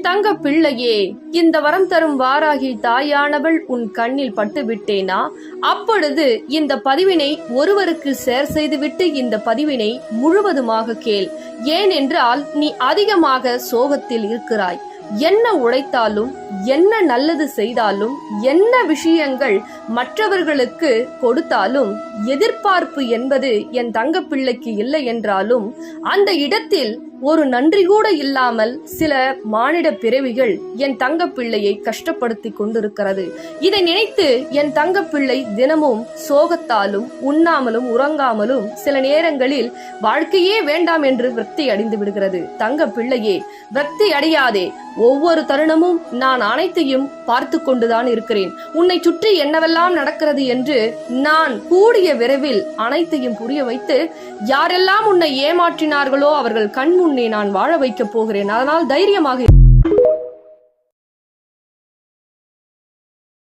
தங்க பிள்ளையே, இந்த வரம் தரும் வாராகி தாயானவள் உன் கண்ணில் பட்டு விட்டேனா? அப்பொழுது இந்த பதிவினை ஒருவருக்கு ஷேர் செய்துவிட்டு இந்த பதிவினை முழுவதுமாக கேள். ஏனென்றால் நீ அதிகமாக சோகத்தில் இருக்கிறாய். என்ன உழைத்தாலும், என்ன நல்லது செய்தாலும், என்ன விஷயங்கள் மற்றவர்களுக்கு கொடுத்தாலும் எதிர்பார்ப்பு என்பது என் தங்க பிள்ளைக்கு இல்லை என்றாலும் அந்த இடத்தில் ஒரு நன்றி கூட இல்லாமல் சில மானிட பிறவிகள் என் தங்க பிள்ளையை கஷ்டப்படுத்தி கொண்டிருக்கிறது. இதை நினைத்து என் தங்க பிள்ளை தினமும் சோகத்தாலும் உண்ணாமலும் உறங்காமலும் சில நேரங்களில் வாழ்க்கையே வேண்டாம் என்று விரக்தி அடைந்து விடுகிறது. தங்க பிள்ளையே, விரக்தி அடையாதே. ஒவ்வொரு தருணமும் நான் அனைத்தையும் பார்த்து கொண்டுதான் இருக்கிறேன். உன்னை சுற்றி என்னவெல்லாம் நடக்கிறது என்று நான் கூடிய விரைவில் அனைத்தையும் புரிய வைத்து யாரெல்லாம் உன்னை ஏமாற்றினார்களோ அவர்கள் கண் முன்னே நான் வாழ வைக்கப் போகிறேன். அதனால் தைரியமாக